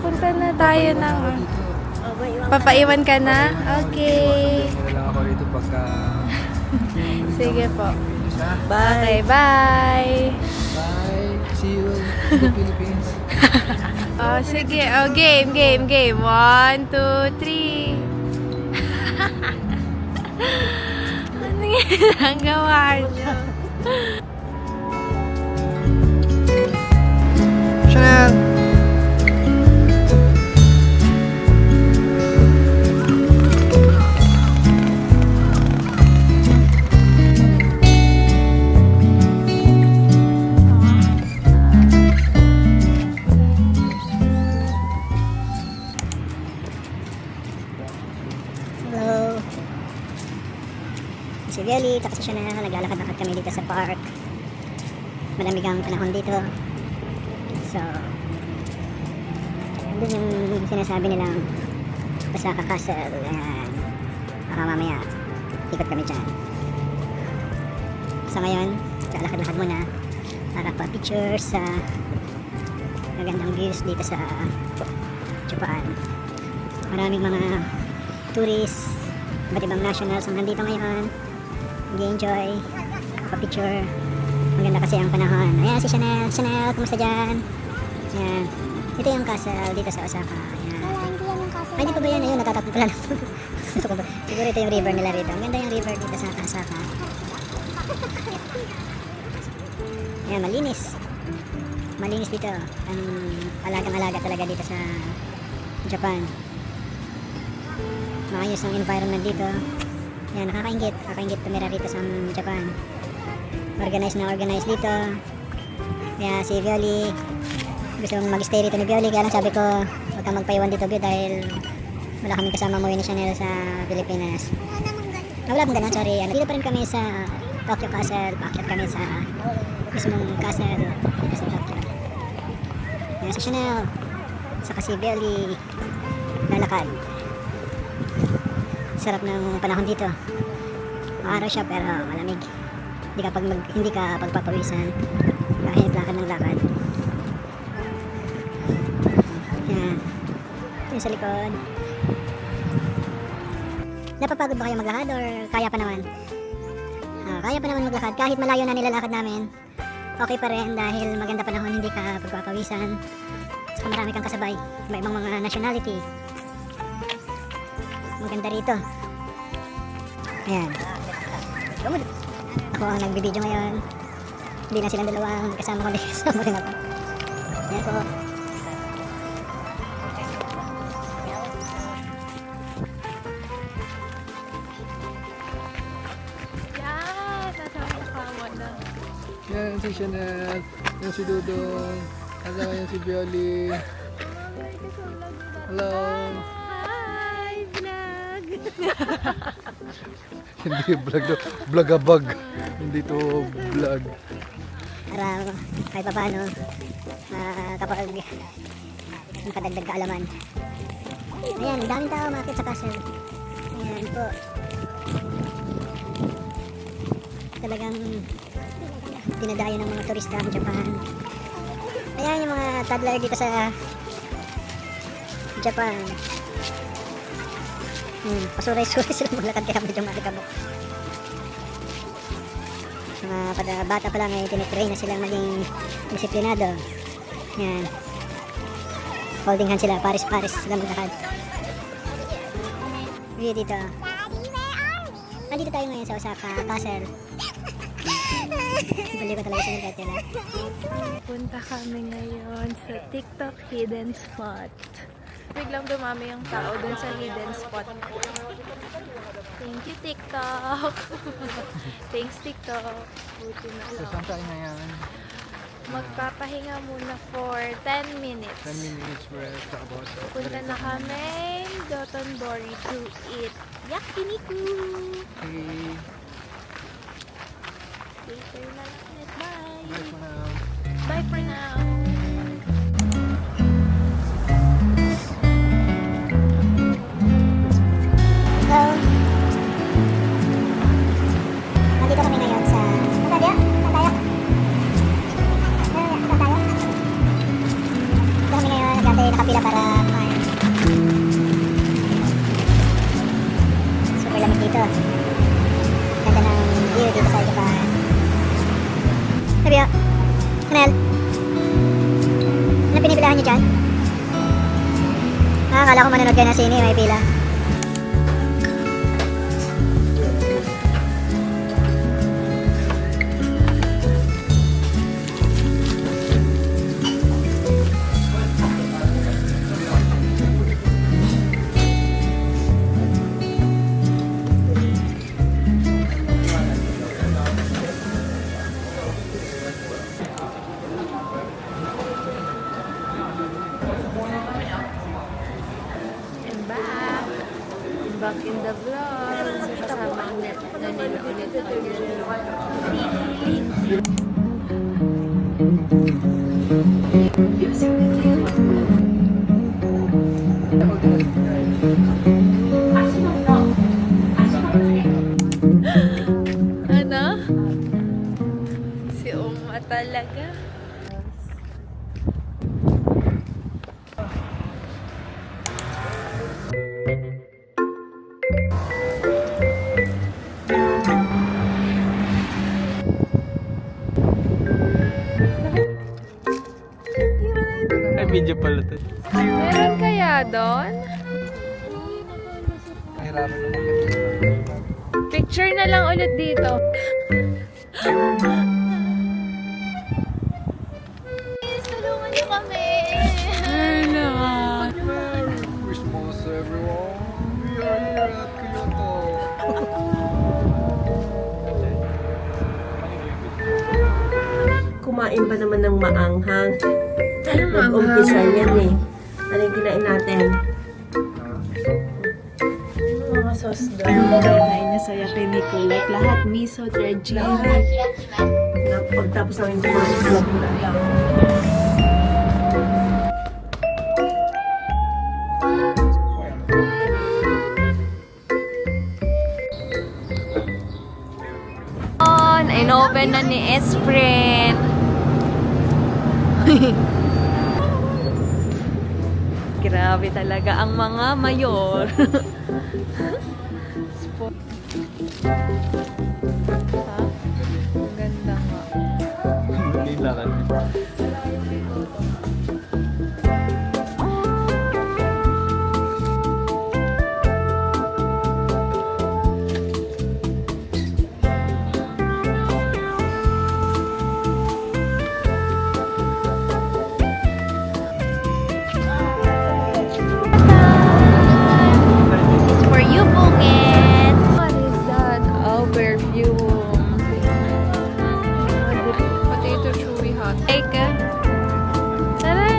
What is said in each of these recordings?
punta na tayo ng... Dito. Papaiwan ka na? Okay. Wala lang ako rito pagka... Sige po. Bye! Okay, bye! Bye! See you in the Philippines. Oh, sige. Oh, game. 1, 2, 3. Ano yung ang gawa niyo? Chanel! Hello. Si Violi, tapos siya na naglalakad-lakad kami dito sa park. Malamig ang panahon dito. So, andun yung sinasabi nilang Osaka Castle. Ayan. Baka mamaya, ikot kami dyan. So ngayon, lalakad-lakad muna para pa-picture sa magandang views dito sa Japan. Maraming mga tourists, iba't ibang nationals ang nandito ngayon. Nag-enjoy, pa-picture. Maganda kasi ang panahon. Ayan si Chanel. Chanel, kumusta dyan? Ayan. Ito yung castle dito sa Osaka. Ayan. Ay, hindi pa ba yan? Ayun, natatakot pala. Siguro ito yung river nila rito. Ang ganda yung river dito sa Osaka. Ayan, malinis. Malinis dito. Ang alagang-alaga talaga dito sa Japan. Maayos ang environment dito. Yan, nakakaingit. Nakakaingit tumira rito sa Japan. Organized na organized dito. Kaya si Violi, gusto mong mag-stay rito ni Violi. Kaya lang sabi ko, huwag kang magpaiwan dito, Violi, dahil wala kaming kasama mo ni Chanel sa Pilipinas. Wala pong ganun, sorry. Dito pa rin kami sa Tokyo Castle. Paakyat kami sa mismong castle dito sa Tokyo. Yan si Chanel. Saka si Violi, lalakad. Sarap ng panahon dito. Maaraw siya pero malamig. Hindi ka pagpapawisan kahit lakad ng lakad. Yan. Yung sa likod. Napapagod ba kayo maglakad or kaya pa naman? Kaya pa naman maglakad kahit malayo na nilalakad namin. Okay pa rin dahil maganda panahon, hindi ka pagpapawisan. Saka marami kang kasabay. May ibang mga nationality. Maganda rito. Ayan. Ako ang nagbibideo ngayon. Hindi na silang dalawang kasama ko. Kasama rin ako. Ayan po. Yan! Nasama ka mo na. Yan si Chanel. Yan si Dudong. Kasama yan si Violi. Hello. Hi! Vlog! Hindi vlog to. Vlogabag. Hindi to vlog. Para kahit pa paano kapag padagdag kaalaman. Ayan, ang daming tao makakit sa castle. Ayan po. Talagang dinadayo ng mga turista ang Japan. Ayan yung mga toddler dito sa Japan. Pasuray-suray sila maglakad kaya medyo malikabok. Mga bata pa lang ay tinitrain na silang maging disiplinado. Yan. Holding hand sila, paris-paris sila maglakad. View dito. Nandito tayo ngayon sa Osaka Castle. Baliw ko talaga sa mga tela. Punta kami ngayon sa TikTok hidden spot. Biglang dumami yung tao dun sa hidden spot. Thank you, TikTok. Thanks, TikTok. Buti na So, lang. saan tayo ngayon? Magpapahinga muna for 10 minutes. 10 minutes rest. Tapos, Punta na kami Dotonbori to eat yakiniku. Okay. Later na lang ulit. Bye! Bye for now. Bye for now! So, nandito kami ngayon sa... Saan tayo? Saan tayo? Saan tayo? Dito kami ngayon, nakapila para Samahan niyo dyan. Akala ko manonood kayo ng sine, may pila. I'm back. Back in the vlog. Kasama ulit. Nanila ulit ano? Si Uma talaga. Ay, video pala to. Meron kaya doon? Nahirapan naman. Picture na lang ulit dito. Tulungan niyo kami. Hello. Merry Christmas, everyone. We are here at Kyoto. Kumain pa naman ng maanghang. Anong Nag-umpisa yan eh. Ano yung kinain natin? mga sauce doon? Kinain na sa yakinikulot. Lahat miso, tragini. Pagtapos namin kumain, vlog na lang. In-open na ni Esprit. Grabe talaga ang mga mayor. Sport. Ha? Ang ganda nga. Nilakan. This is for you, Phuket. What is that? Oh, perfume. Potato chewy hot. Take it. Tara.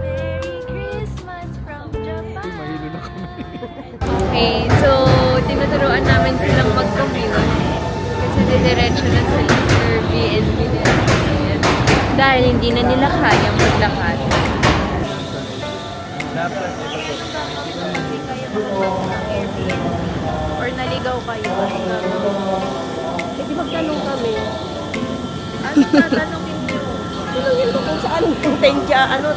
Merry Christmas from Japan. Mahilo na kami. Okay, so tinuturuan namin silang mag-commute kasi didiretso na sa Airbnb nila. Dahil hindi na nila kayang maglakad. Or naligaw kayo. Eh di magtanong kami. Ano tatanungin niyo? Tulungin ko kung saan yung tenga, ano.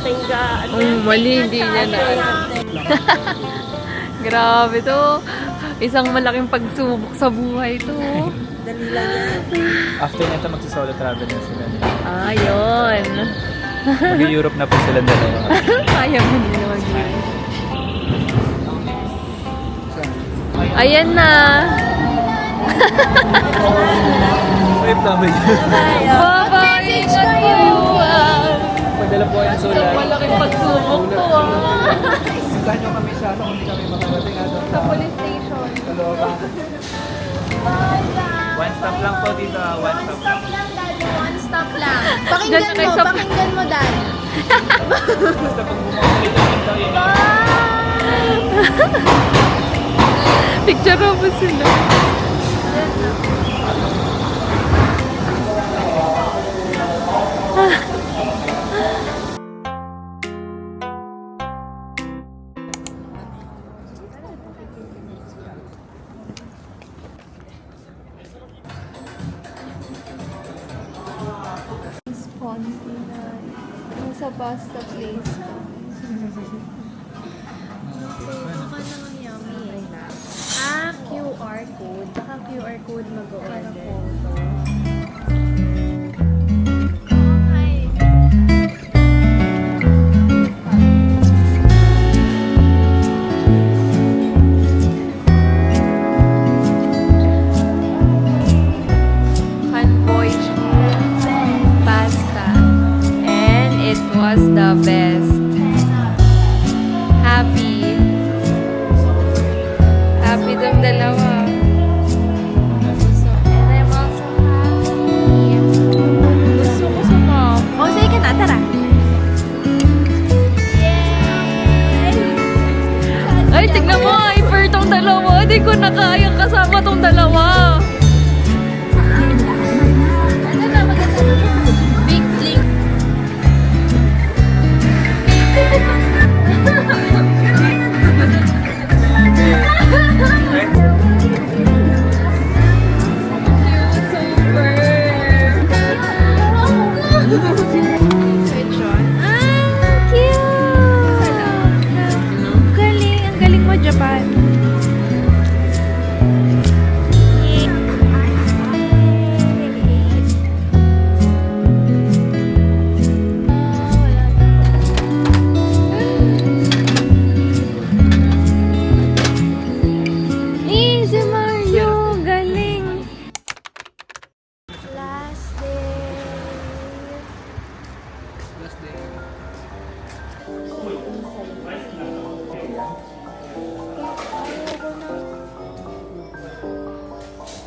Mali, hindi niya na. Grabe to. Isang malaking pagsubok sa buhay to. Dali lang yan. After nito, magsisolo travel na sila. Ayun. Mag-Europe na po sila dalawa. Kaya mo din naman yun. Ayan na. Wave namin. Bye-bye. Ingat kayo. Padala po yung sulat. Malaking pagsubok to. Saan nyo kami sa kung hindi kami makarating Sa police station. Sa looban. One stop lang po dito. One stop lang. One stop lang. Basta Pakinggan mo, Dan. pag bumalik dito, yun. Picture mo sila. Spontaneous. Nasa pasta place. tignan mo, hyper tong dalawa. Hindi ko na kayang kasama tong dalawa. Big link. Ang galing mo, Japan. Easy Mario, galing. Last day. Last day.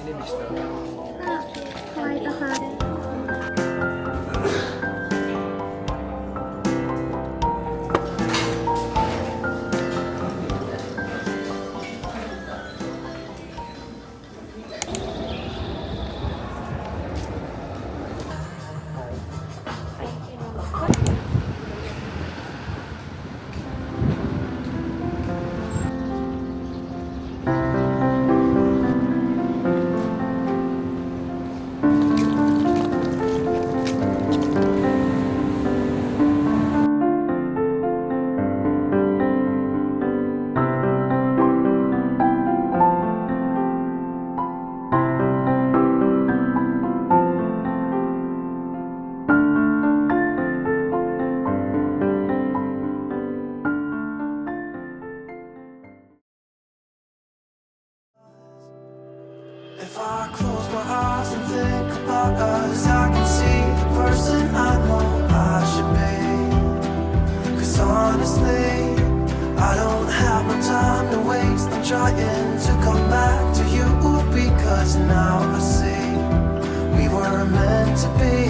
Ini bisa. Kahit akala. If I close my eyes and think about us, I can see the person I know I should be. 'Cause honestly, I don't have no time to waste. I'm trying to come back to you because now I see we were meant to be.